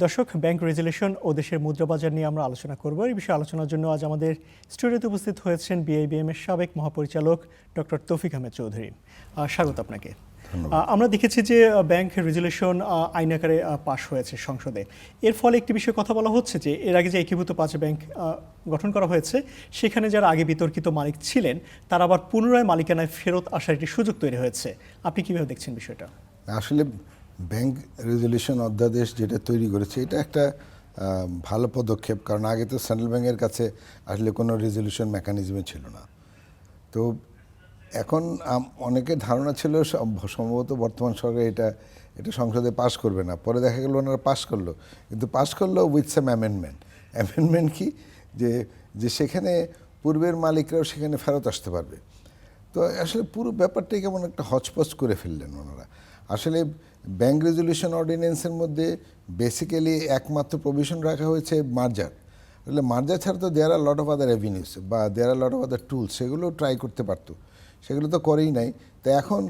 দর্শক, bank resolution ও দেশের মুদ্রাবাজার নিয়ে আমরা আলোচনা করব। এই বিষয়ে আলোচনার জন্য আজ আমাদের স্টুডিওতে উপস্থিত হয়েছেন বিআইবিএম এর সাবেক মহাপরিচালক ডক্টর তৌফিক আহমেদ চৌধুরী। স্বাগত আপনাকে। আমরা দেখেছি যে ব্যাংক রেজুলেশন আইন আকারে পাশ হয়েছে সংসদে। এর ফলে একটি বিষয়ে কথা বলা হচ্ছে যে এর আগে যে একীভূত ৫ ব্যাংক গঠন করা হয়েছে, সেখানে যারা আগে বিতর্কিত মালিক ছিলেন তারা আবার পুনরায় মালিকানায় ফেরত আসার একটি সুযোগ তৈরি হয়েছে। আপনি কিভাবে দেখছেন বিষয়টা? আসলে ব্যাংক রেজুলেশন অধ্যাদেশ যেটা তৈরি করেছে এটা একটা ভালো পদক্ষেপ, কারণ আগে তো সেন্ট্রাল ব্যাংকের কাছে আসলে কোনো রেজুলেশন মেকানিজমে ছিল না। তো এখন অনেকের ধারণা ছিল সম্ভবত বর্তমান সরকার এটা সংসদে পাশ করবে না, পরে দেখা গেল ওনারা পাশ করলো, কিন্তু পাশ করলো উইথ সাম অ্যামেন্ডমেন্ট কি যে সেখানে পূর্বের মালিকরাও সেখানে ফেরত আসতে পারবে। তো আসলে পুরো ব্যাপারটাই কেমন একটা হচপচ করে ফেললেন ওনারা। আসলে ব্যাংক রেজুলেশন অর্ডিন্যান্সের মধ্যে বেসিক্যালি একমাত্র প্রভিশন রাখা হয়েছে মার্জার। আসলে মার্জার ছাড়া তো দেয়ার আর লট অফ আদার অ্যাভিনিউস বা দেয়ার আর লট অফ আদার টুলস, সেগুলো ট্রাই করতে পারতো, সেগুলো তো করেই নাই। তো এখন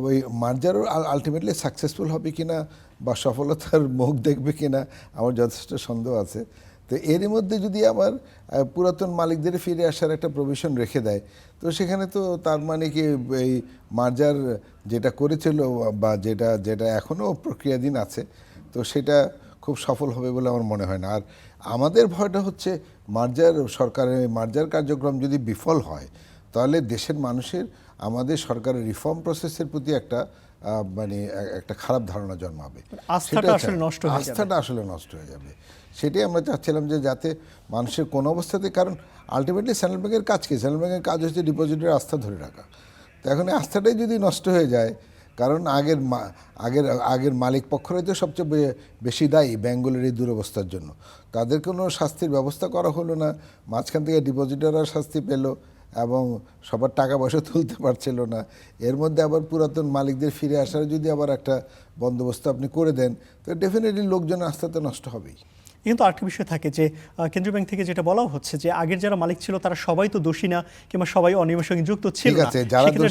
ওই মার্জারও আলটিমেটলি সাকসেসফুল হবে কিনা বা সফলতার মুখ দেখবে কিনা আমার যথেষ্ট সন্দেহ আছে। তো এরই মধ্যে যদি আবার পুরাতন মালিকদের ফিরে আসার একটা প্রভিশন রেখে দেয়, তো সেখানে তো তার মানে কি এই মার্জার যেটা করেছিল বা যেটা এখনও প্রক্রিয়াধীন আছে, তো সেটা খুব সফল হবে বলে আমার মনে হয় না। আর আমাদের ভয়টা হচ্ছে সরকারের মার্জার কার্যক্রম যদি বিফল হয়, তাহলে দেশের মানুষের আমাদের সরকারের রিফর্ম প্রসেসের প্রতি একটা খারাপ ধারণা জন্মাবে, আস্থাটা আসলে নষ্ট হয়ে যাবে। সেটাই আমরা চাচ্ছিলাম যে যাতে মানুষের কোনো অবস্থাতে, কারণ আলটিমেটলি সেন্ট্রাল ব্যাংকের কাজ কি? সেন্ট্রাল ব্যাংকের কাজ হচ্ছে ডিপোজিটের আস্থা ধরে রাখা। তো এখন এই আস্থাটাই যদি নষ্ট হয়ে যায়, কারণ আগের মালিক পক্ষরাই তো সবচেয়ে বেশি দায়ী ব্যাংকগুলোর এই দুরবস্থার জন্য। তাদের কোনো শাস্তির ব্যবস্থা করা হলো না, মাঝখান থেকে ডিপোজিটাররা শাস্তি পেল এবং সবার টাকা পয়সা তুলতে পারছিল না। এর মধ্যে আবার পুরাতন মালিকদের ফিরে আসার যদি আবার একটা বন্দোবস্ত আপনি করে দেন, তো ডেফিনেটলি লোকজনের আস্থা তো নষ্ট হবেই। কিন্তু আরেকটি বিষয় থাকে যে কেন্দ্রীয় ব্যাংক থেকে যেটা বলা হচ্ছে যে আগের যারা মালিক ছিল তারা সবাই তো দোষী না, কিংবা সবাই অনিয়মের সঙ্গে যুক্ত ছিল না।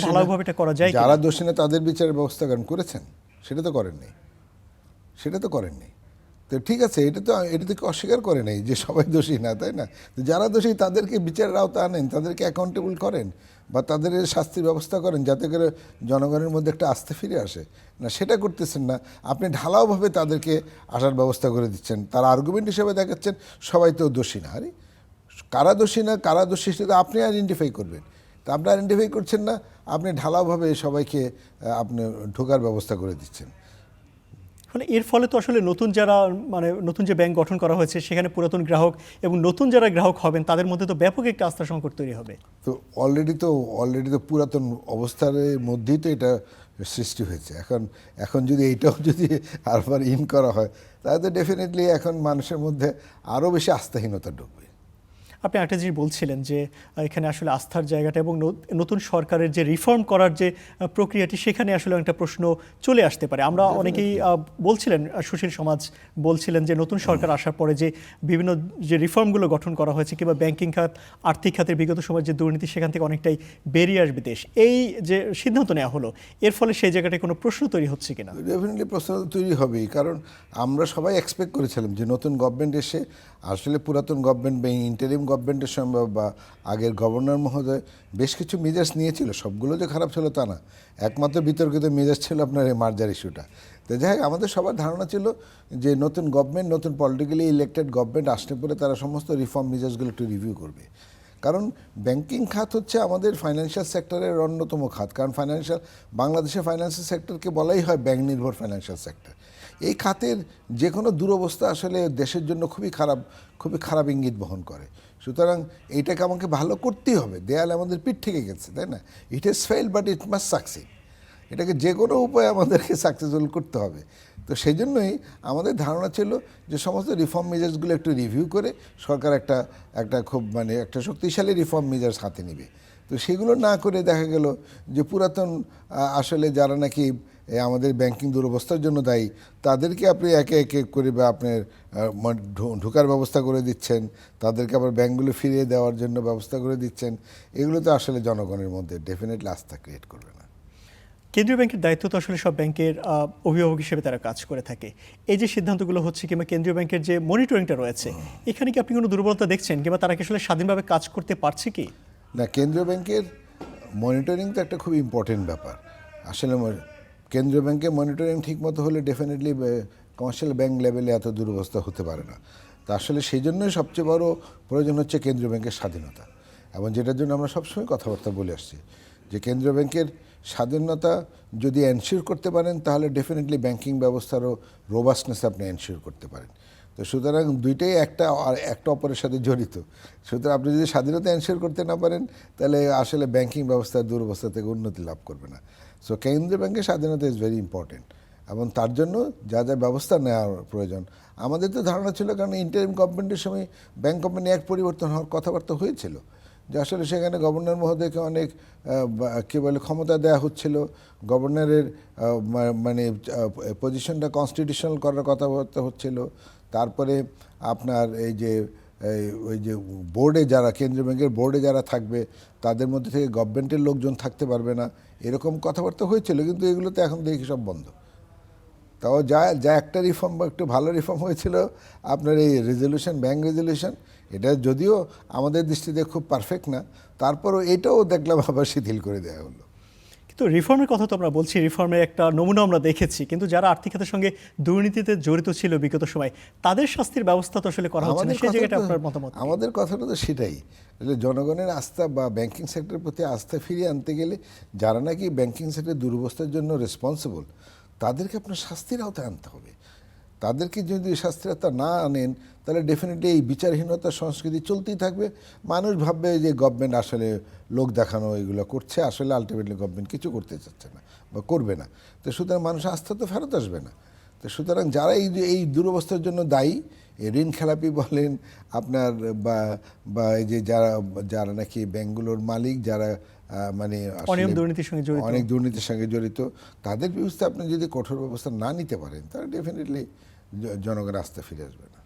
ঢালাওভাবে এটা করা যায়, যারা দোষী না তাদের বিচারের ব্যবস্থা করেছেন, সেটা তো করেননি। তো ঠিক আছে, এটা তো অস্বীকার করে নেই যে সবাই দোষী না, তাই না? তো যারা দোষী তাদেরকে বিচারের আওতা আনেন, তাদেরকে অ্যাকাউন্টেবল করেন বা তাদের শাস্তির ব্যবস্থা করেন, যাতে করে জনগণের মধ্যে একটা আস্থা ফিরে আসে। না, সেটা করতেছেন না। আপনি ঢালাওভাবে তাদেরকে আসার ব্যবস্থা করে দিচ্ছেন, তার আর্গুমেন্ট হিসেবে দেখাচ্ছেন সবাই তো দোষী না। আরে কারা দোষী সেটা আপনি আইডেন্টিফাই করবেন। তা আপনি আইডেন্টিফাই করছেন না, আপনি ঢালাওভাবে সবাইকে আপনি ঢোকার ব্যবস্থা করে দিচ্ছেন। মানে এর ফলে তো আসলে নতুন যে ব্যাংক গঠন করা হয়েছে, সেখানে পুরাতন গ্রাহক এবং নতুন যারা গ্রাহক হবেন তাদের মধ্যে তো ব্যাপক একটা আস্থা সংকট তৈরি হবে। তো অলরেডি তো পুরাতন অবস্থার মধ্যেই তো এটা সৃষ্টি হয়েছে। এখন যদি এইটাও আরবার করা হয়, তাহলে তো ডেফিনেটলি এখন মানুষের মধ্যে আরও বেশি আস্থাহীনতা ঢুকবে। আপনি একটা জিনিস বলছিলেন যে এখানে আসলে আস্থার জায়গাটা এবং নতুন সরকারের যে রিফর্ম করার যে প্রক্রিয়াটি, সেখানে আসলে একটা প্রশ্ন চলে আসতে পারে। আমরা অনেকেই বলছিলেন, সুশীল সমাজ বলছিলেন যে নতুন সরকার আসার পরে যে বিভিন্ন যে রিফর্মগুলো গঠন করা হয়েছে, কিংবা ব্যাংকিং খাত, আর্থিক খাতের বিগত সময়ের যে দুর্নীতি, সেখান থেকে অনেকটাই বেরিয়ে আসবে দেশ। এই যে সিদ্ধান্ত নেওয়া হলো, এর ফলে সেই জায়গাটায় কোনো প্রশ্ন তৈরি হচ্ছে কিনা? ডেফিনেটলি প্রশ্ন তৈরি হবেই, কারণ আমরা সবাই এক্সপেক্ট করেছিলাম যে নতুন গভর্নমেন্ট এসে আসলে পুরাতন গভর্নমেন্ট বা ইন্টারিম গভর্নমেন্টের সম্ভব বা আগের গভর্নর মহোদয় বেশ কিছু মেজাজ নিয়েছিল, সবগুলো যে খারাপ ছিল তা না। একমাত্র বিতর্কিত মেজাজ ছিল আপনার এই মার্জার ইস্যুটা। তো যাই হোক, আমাদের সবার ধারণা ছিল যে নতুন গভর্নমেন্ট, নতুন পলিটিক্যালি ইলেক্টেড গভর্নমেন্ট আসলে পরে তারা সমস্ত রিফর্ম মেজাজগুলো একটু রিভিউ করবে। কারণ ব্যাংকিং খাত হচ্ছে আমাদের ফাইন্যান্সিয়াল সেক্টরের অন্যতম খাত, কারণ বাংলাদেশের ফাইন্যান্সিয়াল সেক্টরকে বলাই হয় ব্যাংক নির্ভর ফাইন্যান্সিয়াল সেক্টর। এই খাতের যে কোনো দুরবস্থা আসলে দেশের জন্য খুবই খারাপ ইঙ্গিত বহন করে। সুতরাং এইটাকে আমাকে ভালো করতেই হবে। দেয়াল আমাদের পিঠ থেকে গেছে, তাই না? It has failed but it must succeed. এটাকে যে কোনো উপায়ে আমাদেরকে সাকসেসফুল করতে হবে। তো সেই জন্যই আমাদের ধারণা ছিল যে সমস্ত রিফর্ম মেজার্সগুলো একটু রিভিউ করে সরকার একটা খুব একটা শক্তিশালী রিফর্ম মেজার্স হাতে নেবে। তো সেগুলো না করে দেখা গেল যে পুরাতন আসলে যারা নাকি আমাদের ব্যাংকিং দুরবস্থার জন্য দায়ী, তাদেরকে আপনি একে একে করে বা আপনার ঢোকার ব্যবস্থা করে দিচ্ছেন, তাদেরকে আবার ব্যাংকগুলো ফিরিয়ে দেওয়ার জন্য ব্যবস্থা করে দিচ্ছেন। এগুলো তো আসলে জনগণের মধ্যে ডেফিনেটলি আস্থা ক্রিয়েট করবে না। কেন্দ্রীয় ব্যাংকের দায়িত্ব তো আসলে সব ব্যাংকের অভিভাবক হিসেবে তারা কাজ করে থাকে। এই যে সিদ্ধান্তগুলো হচ্ছে কিংবা কেন্দ্রীয় ব্যাংকের যে মনিটরিংটা রয়েছে, এখানে কি আপনি কোনো দুর্বলতা দেখছেন কিংবা তারা কি আসলে স্বাধীনভাবে কাজ করতে পারছে কি? না, কেন্দ্রীয় ব্যাংকের মনিটরিং তো একটা খুব ইম্পর্টেন্ট ব্যাপার। আসলে কেন্দ্রীয় ব্যাংকের মনিটরিং ঠিকমতো হলে ডেফিনেটলি কমার্শিয়াল ব্যাংক লেভেলে এত দুরবস্থা হতে পারে না। তা আসলে সেই জন্যই সবচেয়ে বড় প্রয়োজন হচ্ছে কেন্দ্রীয় ব্যাংকের স্বাধীনতা, এবং যেটার জন্য আমরা সবসময় কথাবার্তা বলে আসছি যে কেন্দ্রীয় ব্যাংকের স্বাধীনতা যদি এনশিওর করতে পারেন তাহলে ডেফিনেটলি ব্যাংকিং ব্যবস্থারও রোবাস্টনেস আপনি এনশিওর করতে পারেন। তো সুতরাং দুইটাই একটা অপরের সাথে জড়িত। সুতরাং আপনি যদি স্বাধীনতা এনশিওর করতে না পারেন তাহলে আসলে ব্যাংকিং ব্যবস্থার দুরবস্থা থেকে উন্নতি লাভ করবে না। সো কেন্দ্রীয় ব্যাংকের স্বাধীনতা ইজ ভেরি ইম্পর্টেন্ট, এবং তার জন্য যা যা ব্যবস্থা নেওয়ার প্রয়োজন। আমাদের তো ধারণা ছিল, কারণ ইন্টারিম গভর্নমেন্টের সময় ব্যাংক কোম্পানি এক পরিবর্তন হওয়ার কথাবার্তা হয়েছিল, যে আসলে সেখানে গভর্নর মহোদয়কে অনেক কী বলে ক্ষমতা দেওয়া হচ্ছিল, গভর্নরের মানে পজিশনটা কনস্টিটিউশনাল করার কথাবার্তা হচ্ছিল। তারপরে আপনার ওই যে বোর্ডে যারা কেন্দ্রীয় ব্যাংকের বোর্ডে যারা থাকবে তাদের মধ্যে থেকে গভর্নমেন্টের লোকজন থাকতে পারবে না, এরকম কথাবার্তা হয়েছিল। কিন্তু এগুলো তো এখন দেখি সব বন্ধ। তাও যা একটা রিফর্ম বা একটু ভালো রিফর্ম হয়েছিল আপনার এই রেজলিউশন, ব্যাংক রেজলিউশন, এটা যদিও আমাদের দৃষ্টিতে খুব পারফেক্ট না, তারপরও এটাও দেখলাম আবার শিথিল করে দেওয়া হলো। কিন্তু রিফর্মের কথা তো আমরা বলছি, রিফর্মের একটা নমুনা আমরা দেখেছি, কিন্তু যারা আর্থিক খাতের সঙ্গে দুর্নীতিতে জড়িত ছিল বিগত সময় তাদের শাস্তির ব্যবস্থা তো আসলে করা হচ্ছে না। সেই জায়গাটা আপনার মতামত? আমাদের কথাটা তো সেটাই, জনগণের আস্থা বা ব্যাংকিং সেক্টরের প্রতি আস্থা ফিরিয়ে আনতে গেলে যারা নাকি ব্যাংকিং সেক্টরের দুরবস্থার জন্য রেসপন্সিবল তাদেরকে আপনার শাস্তির আওতায় আনতে হবে। তাদেরকে যদি শাস্তির আওতায় না আনেন তাহলে ডেফিনেটলি এই বিচারহীনতার সংস্কৃতি চলতেই থাকবে। মানুষ ভাববে যে গভর্নমেন্ট আসলে লোক দেখানো এগুলো করছে, আসলে আলটিমেটলি গভর্নমেন্ট কিছু করতে চাচ্ছে না বা করবে না। তো সুতরাং মানুষ আস্থা তো ফেরত আসবে না। তো সুতরাং যারা এই দুরবস্থার জন্য দায়ী, এই ঋণ খেলাপি বলেন আপনার বা এই যে যারা নাকি ব্যাংকগুলোর মালিক, যারা মানে অনিয়ম দুর্নীতির সঙ্গে জড়িত, অনেক দুর্নীতির সঙ্গে জড়িত, তাদের বিরুদ্ধে আপনি যদি কঠোর ব্যবস্থা না নিতে পারেন তাহলে ডেফিনেটলি জনগণের আস্থা ফিরে আসবে না।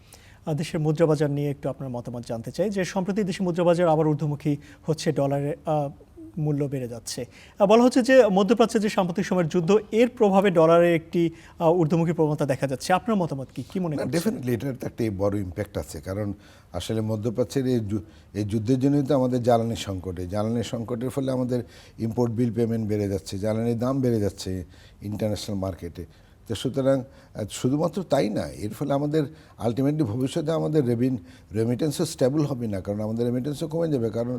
দেশের মুদ্রাবাজার নিয়ে একটু আপনার মতামত জানতে চাই, যে সম্প্রতি দেশের মুদ্রাবাজার আবার ঊর্ধ্বমুখী হচ্ছে, ডলারের মূল্য বেড়ে যাচ্ছে। বলা হচ্ছে যে মধ্যপ্রাচ্যের যে সাম্প্রতিক সময়ের যুদ্ধ, এর প্রভাবে ডলারের একটি ঊর্ধ্বমুখী প্রবণতা দেখা যাচ্ছে। আপনার মতামত কি মনে করেন? ডেফিনেটলি এটার তো একটা বড় ইম্প্যাক্ট আছে, কারণ আসলে মধ্যপ্রাচ্যের এই যুদ্ধের জন্যই তো আমাদের জ্বালানি সংকটের ফলে আমাদের ইম্পোর্ট বিল পেমেন্ট বেড়ে যাচ্ছে, জ্বালানির দাম বেড়ে যাচ্ছে ইন্টারন্যাশনাল মার্কেটে। তো সুতরাং শুধুমাত্র তাই না, এর ফলে আমাদের আলটিমেটলি ভবিষ্যতে আমাদের রেমিটেন্সও স্টেবল হবে না, কারণ আমাদের রেমিটেন্সও কমে যাবে। কারণ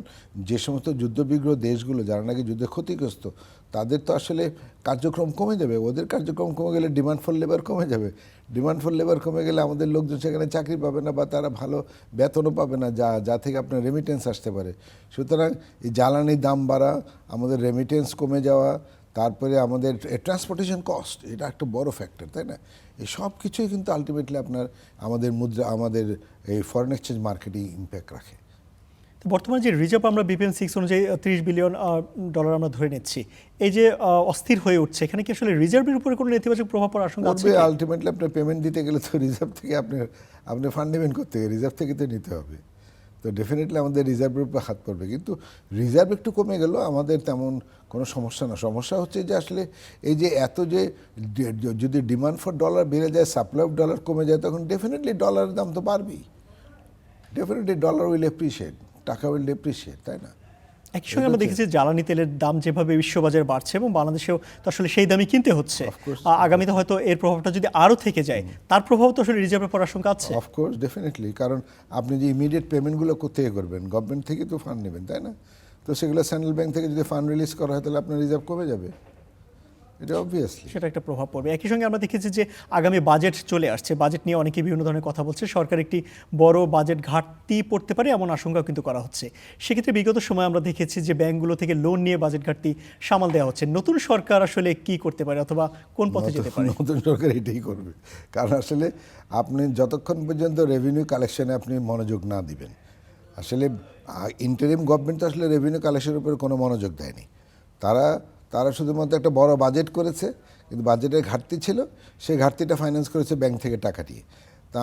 যে সমস্ত যুদ্ধবিগ্রহ দেশগুলো যারা নাকি যুদ্ধে ক্ষতিগ্রস্ত তাদের তো আসলে কার্যক্রম কমে যাবে, ওদের কার্যক্রম কমে গেলে ডিমান্ড ফর লেবার কমে যাবে, ডিমান্ড ফর লেবার কমে গেলে আমাদের লোকজন সেখানে চাকরি পাবে না বা তারা ভালো বেতনও পাবে না, যা থেকে আপনার রেমিটেন্স আসতে পারে। সুতরাং এই জ্বালানির দাম বাড়া, আমাদের রেমিটেন্স কমে যাওয়া, তারপরে আমাদের ট্রান্সপোর্টেশন কস্ট, এটা একটা বড় ফ্যাক্টর, তাই না? এই সব কিছুই কিন্তু আলটিমেটলি আপনার আমাদের এই ফরেন এক্সচেঞ্জ মার্কেটে ইম্প্যাক্ট রাখে। বর্তমানে যে রিজার্ভ আমরা BPM-6 অনুযায়ী 30 বিলিয়ন ডলার আমরা ধরে নিচ্ছি, এই যে অস্থির হয়ে উঠছে, এখানে কি আসলে রিজার্ভের উপরে কোনো নেতিবাচক প্রভাব পড়ার আশঙ্কা আছে? আলটিমেটলি আপনার পেমেন্ট দিতে গেলে তো রিজার্ভ থেকে আপনি ফান্ড নেবেন করতে গেলে রিজার্ভ থেকে তো নিতে হবে। তো ডেফিনেটলি আমাদের রিজার্ভের উপর হাত পড়বে, কিন্তু রিজার্ভ একটু কমে গেল আমাদের তেমন কোনো সমস্যা না। সমস্যা হচ্ছে যে আসলে এই যে যদি ডিমান্ড ফর ডলার বেড়ে যায়, সাপ্লাই অফ ডলার কমে যায়, তখন ডেফিনেটলি ডলারের দাম তো বাড়বেই। ডেফিনেটলি ডলার উইল অ্যাপ্রিশিয়েট, টাকা উইল অ্যাপ্রিশিয়েট, তাই না? একই সঙ্গে আমরা দেখেছি জ্বালানি তেলের দাম যেভাবে বিশ্ববাজারে বাড়ছে এবং বাংলাদেশেও তো আসলে সেই দামই কিনতে হচ্ছে। আগামীতে হয়তো এর প্রভাবটা যদি আরও থেকে যায়, তার প্রভাব তো আসলে রিজার্ভে পড়ার আশঙ্কা আছে। অফকোর্স, ডেফিনেটলি, কারণ আপনি যে ইমিডিয়েট পেমেন্টগুলো কোথেকে করবেন? গভর্নমেন্ট থেকে তো ফান্ড নেবেন, তাই না? তো সেগুলো সেন্ট্রাল ব্যাংক থেকে যদি ফান্ড রিলিজ করা হয় তাহলে আপনার রিজার্ভ কমে যাবে, এটা অবভিয়াসলি সেটা একটা প্রভাব পড়বে। একই সঙ্গে আমরা দেখেছি যে আগামী বাজেট চলে আসছে, বাজেট নিয়ে অনেকেই বিভিন্ন ধরনের কথা বলছে, সরকার একটি বড় বাজেট ঘাটতি পড়তে পারে এমন আশঙ্কাও কিন্তু করা হচ্ছে। সেক্ষেত্রে বিগত সময় আমরা দেখেছি যে ব্যাংকগুলো থেকে লোন নিয়ে বাজেট ঘাটতি সামাল দেওয়া হচ্ছে। নতুন সরকার আসলে কি করতে পারে অথবা কোন পথে যেতে পারে? নতুন সরকার এটাই করবে, কারণ আসলে আপনি যতক্ষণ পর্যন্ত রেভিনিউ কালেকশনে আপনি মনোযোগ না দিবেন, আসলে ইন্টারিম গভর্নমেন্ট তো আসলে রেভিনিউ কালেকশনের উপরে কোনো মনোযোগ দেয়নি। তারা শুধুমাত্র একটা বড় বাজেট করেছে, কিন্তু বাজেটের ঘাটতি ছিল, সেই ঘাটতিটা ফাইন্যান্স করেছে ব্যাংক থেকে টাকা দিয়ে। তা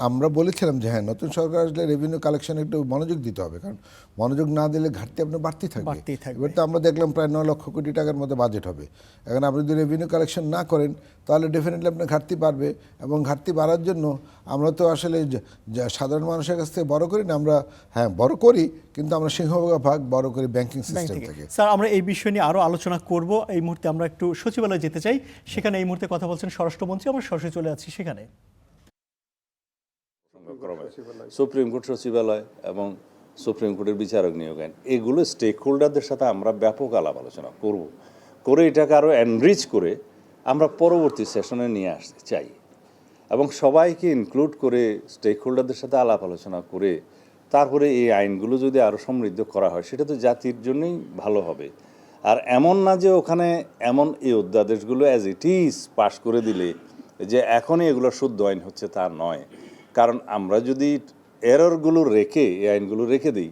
আমরা বলেছিলাম যে হ্যাঁ, নতুন সরকার আসলে রেভিনিউ কালেকশন একটু মনোযোগ দিতে হবে, কারণ মনোযোগ না দিলে ঘাটতি আপনার বাড়তেই থাকবে। এবার তো আমরা দেখলাম প্রায় 9 লক্ষ কোটি টাকার মতো বাজেট হবে। এখন আপনি যদি রেভিনিউ কালেকশন না করেন তাহলে ডেফিনেটলি আপনার ঘাটতি বাড়বে, এবং ঘাটতি বাড়ার জন্য আমরা তো আসলে সাধারণ মানুষের কাছ থেকে বড় করি না, আমরা হ্যাঁ বড় করি, কিন্তু আমরা সিংহভাগ বড় করি ব্যাংকিং সিস্টেম থেকে। স্যার, আমরা এই বিষয় নিয়ে আরও আলোচনা করব। এই মুহূর্তে আমরা একটু সচিবালয়ে যেতে চাই, সেখানে এই মুহূর্তে কথা বলছেন স্বরাষ্ট্রমন্ত্রী। আমরা সরাসরি চলে যাচ্ছি সেখানে। সুপ্রিম কোর্ট সচিবালয় এবং সুপ্রিম কোর্টের বিচারক নিয়োগ আইন, এগুলো স্টেক হোল্ডারদের সাথে আমরা ব্যাপক আলাপ আলোচনা করব, করে এটাকে আরও এনরিচ করে আমরা পরবর্তী সেশনে নিয়ে আসতে চাই, এবং সবাইকে ইনক্লুড করে স্টেক হোল্ডারদের সাথে আলাপ আলোচনা করে তারপরে এই আইনগুলো যদি আরও সমৃদ্ধ করা হয়, সেটা তো জাতির জন্যই ভালো হবে। আর এমন না যে ওখানে এমন এই অধ্যাদেশগুলো অ্যাজ ইট ইজ পাশ করে দিলে যে এখনই এগুলো শুদ্ধ আইন হচ্ছে, তা নয়। কারণ আমরা যদি এররগুলো রেখে এই আইনগুলো রেখে দিই,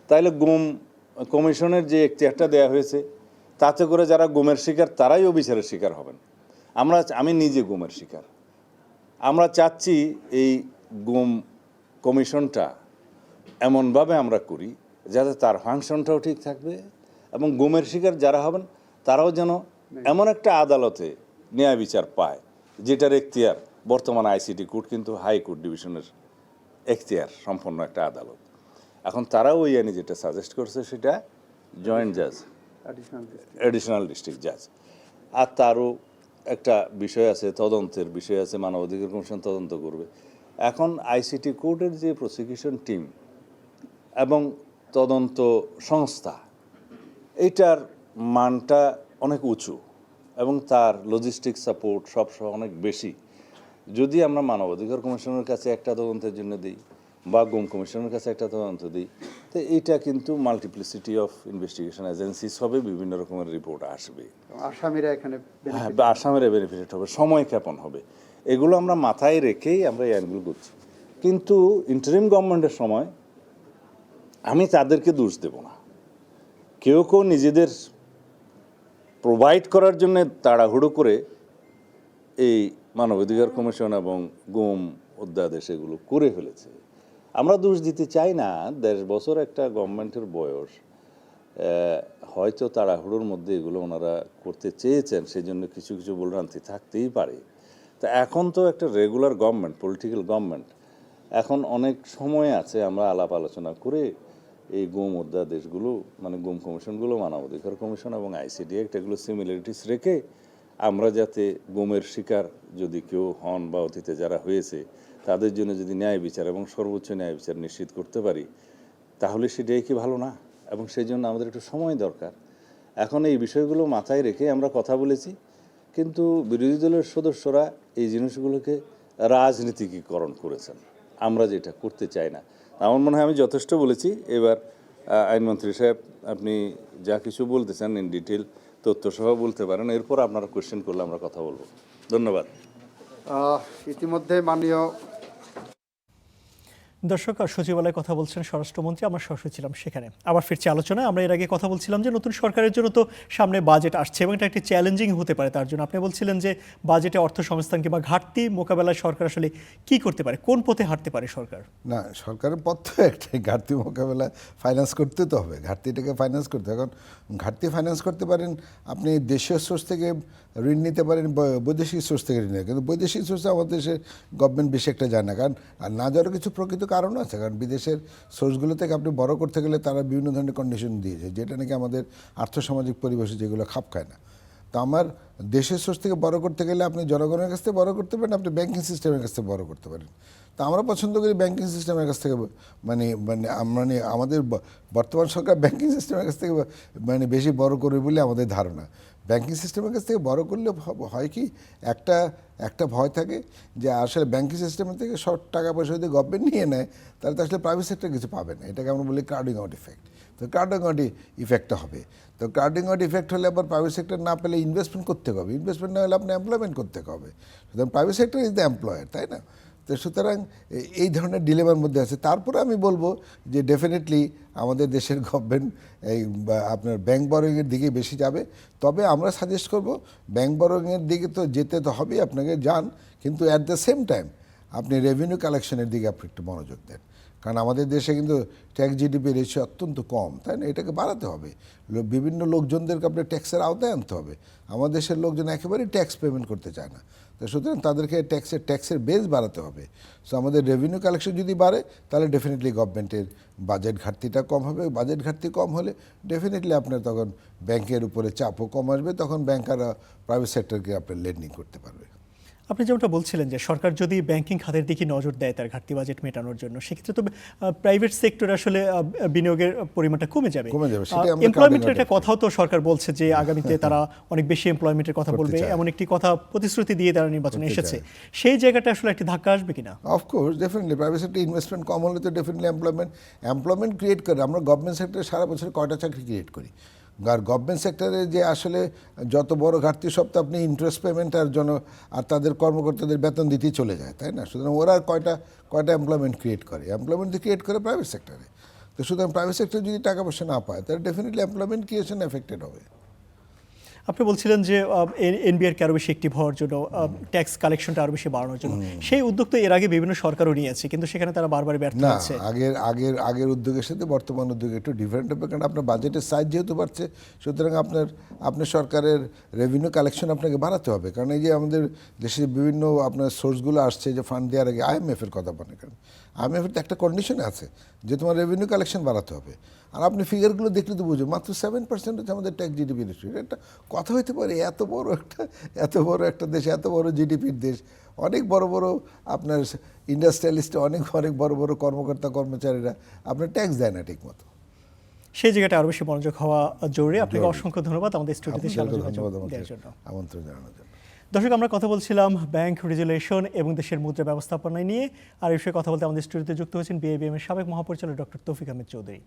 তাহলে গুম কমিশনের যে এখতিয়ারটা দেওয়া হয়েছে, তাতে করে যারা গুমের শিকার তারাই অবিচারের শিকার হবেন। আমি নিজে গুমের শিকার। আমরা চাচ্ছি এই গুম কমিশনটা এমনভাবে আমরা করি যাতে তার ফাংশনটাও ঠিক থাকবে, এবং গুমের শিকার যারা হবেন তারাও যেন এমন একটা আদালতে ন্যায় বিচার পায় যেটার এখতিয়ার বর্তমান আইসিটি কোর্ট কিন্তু হাইকোর্ট ডিভিশনের এখতিয়ার সম্পন্ন একটা আদালত। এখন তারাও ওই আইনে যেটা সাজেস্ট করছে সেটা জয়েন্ট জাজ, অ্যাডিশনাল ডিস্ট্রিক্ট জাজ। আর তারও একটা বিষয় আছে, তদন্তের বিষয় আছে, মানবাধিকার কমিশন তদন্ত করবে। এখন আইসিটি কোর্টের যে প্রসিকিউশন টিম এবং তদন্ত সংস্থা, এইটার মানটা অনেক উঁচু এবং তার লজিস্টিক সাপোর্ট সবসময় অনেক বেশি। যদি আমরা মানবাধিকার কমিশনের কাছে একটা তদন্তের জন্য দিই বা গুম কমিশনের কাছে একটা তদন্ত দিই, তো এইটা কিন্তু মাল্টিপ্লিসিটি অফ ইনভেস্টিগেশন এজেন্সিস হবে, বিভিন্ন রকমের রিপোর্ট আসবে, আসামিরা এখানে আসামের বেনিফিট হবে, সময় ক্ষেপণ হবে। এগুলো আমরা মাথায় রেখেই আমরা এই আইনগুলো করছি। কিন্তু ইন্টারিম গভর্নমেন্টের সময় আমি তাদেরকে দোষ দেব না। কেউ কেউ নিজেদের প্রোভাইড করার জন্য তাড়াহুড়ো করে এই মানবাধিকার কমিশন এবং গুম অধ্যাদেশ এগুলো করে ফেলেছে। আমরা দোষ দিতে চাই না। 10 বছর একটা গভর্নমেন্টের বয়স, হয়তো তাড়াহুড়োর মধ্যে এগুলো ওনারা করতে চেয়েছেন, সেই জন্য কিছু কিছু ভুলভ্রান্তি থাকতেই পারে। তা এখন তো একটা রেগুলার গভর্নমেন্ট, পলিটিক্যাল গভর্নমেন্ট, এখন অনেক সময় আছে আমরা আলাপ আলোচনা করে এই গুম অধ্যাদেশগুলো, মানে গুম কমিশনগুলো, মানবাধিকার কমিশন এবং আইসিটি অ্যাক্ট, এগুলো সিমিলারিটিস রেখে আমরা যাতে গুমের শিকার যদি কেউ হন বা অতীতে যারা হয়েছে তাদের জন্য যদি ন্যায় বিচার এবং সর্বোচ্চ ন্যায় বিচার নিশ্চিত করতে পারি, তাহলে সেটাই কি ভালো না? এবং সেই জন্য আমাদের একটু সময় দরকার। এখন এই বিষয়গুলো মাথায় রেখে আমরা কথা বলেছি, কিন্তু বিরোধী দলের সদস্যরা এই জিনিসগুলোকে রাজনীতিকীকরণ করেছেন। আমরা যেটা করতে চাই না। আমার মনে হয় আমি যথেষ্ট বলেছি। এবার আইনমন্ত্রী সাহেব, আপনি যা কিছু বলতেছেন ইন ডিটেল তথ্যসহ বলতে পারেন, এরপর আপনারা কোয়েশ্চেন করলে আমরা কথা বলবো। ধন্যবাদ। ইতিমধ্যে মাননীয় দর্শক, সচিবালয়ে কথা বলছেন স্বরাষ্ট্রমন্ত্রী। আমরা সরাসরি ছিলাম সেখানে। আবার ফিরছি আলোচনায়। আমরা এর আগে কথা বলছিলাম যে নতুন সরকারের জন্য তো সামনে বাজেট আসছে এবং এটা একটি চ্যালেঞ্জিং হতে পারে তার জন্য। আপনি বলছিলেন যে বাজেটে অর্থ সংস্থান কিংবা ঘাটতি মোকাবেলায় সরকার আসলে কি করতে পারে, কোন পথে হাঁটতে পারে সরকার? না, সরকারের পথ তো একটাই, ঘাটতি মোকাবেলা ফাইন্যান্স করতে তো হবে, ঘাটতিটাকে ফাইন্যান্স করতে। এখন ঘাটতি ফাইন্যান্স করতে পারেন আপনি দেশীয় সোর্স থেকে ঋণ নিতে পারেন, বৈদেশিক সোর্স থেকে ঋণ নেয়, কিন্তু বৈদেশিক সোর্সে আমাদের দেশের গভর্নমেন্ট বেশি একটা যায় না, কারণ আর না যাওয়ার কিছু প্রকৃত কারণও আছে। কারণ বিদেশের সোর্সগুলো থেকে আপনি বড় করতে গেলে তারা বিভিন্ন ধরনের কন্ডিশন দিয়েছে, যেটা নাকি আমাদের আর্থসামাজিক পরিবেশে যেগুলো খাপ খায় না। তো আমার দেশের সোর্স থেকে বড় করতে গেলে আপনি জনগণের কাছ থেকে বড় করতে পারেন, আপনি ব্যাংকিং সিস্টেমের কাছ থেকে বড় করতে পারেন। তো আমরা পছন্দ করি ব্যাংকিং সিস্টেমের কাছ থেকে, মানে আমাদের বর্তমান সরকার ব্যাংকিং সিস্টেমের কাছ থেকে বেশি বড় করবে বলে আমাদের ধারণা। ব্যাংকিং সিস্টেমের কাছ থেকে বড় করলে হয় কি, একটা ভয় থাকে যে আসলে ব্যাংকিং সিস্টেমের থেকে সব টাকা পয়সা যদি গভর্নমেন্ট নিয়ে নেয় তাহলে তো আসলে প্রাইভেট সেক্টর কিছু পাবে না। এটাকে আমরা বলি ক্রাউডিং আউট ইফেক্ট। তো ক্রাউডিং আউট ইফেক্টটা হবে। তো ক্রাউডিং আউট ইফেক্ট হলে আবার প্রাইভেট সেক্টর না পেলে ইনভেস্টমেন্ট করতে হবে, ইনভেস্টমেন্ট না হলে আপনি এমপ্লয়মেন্ট করতে হবে। সুতরাং private sector is the employer, তাই না? তো সুতরাং এই ধরনের ডিলেমার মধ্যে আছে। তারপরে আমি বলবো যে ডেফিনেটলি আমাদের দেশের গভর্নমেন্ট এই আপনার ব্যাংক বরোয়িংয়ের দিকে বেশি যাবে। তবে আমরা সাজেস্ট করব ব্যাংক বরোয়িংয়ের দিকে তো যেতে তো হবেই, আপনাকে যান, কিন্তু অ্যাট দ্য সেম টাইম আপনি রেভিনিউ কালেকশনের দিকে আপনি একটু মনোযোগ দেন, কারণ আমাদের দেশে কিন্তু ট্যাক্স জিডিপি রেশিও অত্যন্ত কম, তাই না? এটাকে বাড়াতে হবে, বিভিন্ন লোকজনদেরকে আপনি ট্যাক্সের আওতায় আনতে হবে। আমাদের দেশের লোকজন একেবারেই ট্যাক্স পেমেন্ট করতে চায় না, তো সুতরাং তাদেরকে ট্যাক্সের বেস বাড়াতে হবে। সো আমাদের রেভিনিউ কালেকশন যদি বাড়ে তাহলে ডেফিনেটলি গভর্নমেন্টের বাজেট ঘাটতিটা কম হবে, বাজেট ঘাটতি কম হলে ডেফিনেটলি আপনার তখন ব্যাংকের উপরে চাপও কম আসবে, তখন ব্যাংকাররা প্রাইভেট সেক্টরকে আপনার লেন্ডিং করতে পারবে। আপনি যেমনটা বলছিলেন যে সরকার যদি ব্যাংকিং খাতের দিকে নজর দেয় তার ঘাটতি বাজেট মেটানোর জন্য, সেক্ষেত্রে তো প্রাইভেট সেক্টরে আসলে বিনিয়োগের পরিমাণটা কমে যাবে। সেটাই আমরা এমপ্লয়মেন্টের কাঁধে একটা কথাও তো সরকার বলছে যে আগামীতে তারা অনেক বেশি এমপ্লয়মেন্টের কথা করতে বলবে, চায়। এমন একটি কথা প্রতিশ্রুতি দিয়ে তারা নির্বাচনে করতে এসেছে। চায়। সেই জায়গাটা আসলে একটি ধাক্কা আসবে কিনা? Of course definitely private sector investment কম হলে তো ডেফিনেটলি এমপ্লয়মেন্ট ক্রিয়েট করে। আমরা গভর্নমেন্ট সেক্টরে সারা বছর কয়টা চাকরি ক্রিয়েট করি, আর গভর্নমেন্ট সেক্টরে যে আসলে যত বড় ঘাটতি সব তো আপনি ইন্টারেস্ট পেমেন্ট আর আর তাদের কর্মকর্তাদের বেতন দিতেই চলে যায়, তাই না? সুতরাং ওরা আর কয়টা এমপ্লয়মেন্ট ক্রিয়েট করে? এমপ্লয়মেন্ট ক্রিয়েট করে প্রাইভেট সেক্টরে। তো সুতরাং প্রাইভেট সেক্টর যদি টাকা পয়সা না পায় তাহলে ডেফিনেটলি এমপ্লয়মেন্ট ক্রিয়েশন এফেক্টেড হবে। আপনি বলছিলেন যে এনবিআরকে আরও বেশি অ্যাক্টিভ হওয়ার জন্য, ট্যাক্স কালেকশনটা আরও বেশি বাড়ানোর জন্য, সেই উদ্যোগ তো এর আগে বিভিন্ন সরকারও নিয়েছে, কিন্তু সেখানে তারা বারবার ব্যর্থ না, হচ্ছে। আগের উদ্যোগের সাথে বর্তমান উদ্যোগ একটু ডিফারেন্ট হবে, কারণ আপনার বাজেটের সাইজ যেহেতু বাড়ছে, সুতরাং আপনার সরকারের রেভিনিউ কালেকশন আপনাকে বাড়াতে হবে। কারণ এই যে আমাদের দেশে বিভিন্ন আপনার সোর্সগুলো আসছে যে ফান্ড দেওয়ার আগে আইএমএফের কথা মনে করেন, আইএমএফের তো একটা কন্ডিশন আছে যে তোমার রেভিনিউ কালেকশন বাড়াতে হবে। আর আপনি ফিগারগুলো দেখলে তো বুঝো মাত্র 7% হচ্ছে আমাদের ট্যাক্স জিডিপি রেশিও। এটা একটা কথা হইতে পারে? এত বড় একটা দেশ, এত বড় জিডিপির দেশ, অনেক বড় বড় আপনার ইন্ডাস্ট্রিয়ালিস্টে অনেক বড় বড় কর্মকর্তা কর্মচারীরা আপনার ট্যাক্স দেয় না ঠিক মতো। সেই জায়গাটা আরও বেশি মনোযোগ হওয়া জরুরি। আপনাকে অসংখ্য ধন্যবাদ আমাদের স্টুডিওতে দেওয়ার জন্য, আমন্ত্রণ জানানোর জন্য। দর্শক, আমরা কথা বলছিলাম ব্যাংক রেজুলেশন এবং দেশের মুদ্রা ব্যবস্থাপনা নিয়ে। আর এই বিষয়ে কথা বলতে আমাদের স্টুডিওতে যুক্ত হয়েছেন বিআইবিএম এর সাবেক মহাপরিচালক ডক্টর তৌফিক আহমেদ চৌধুরী।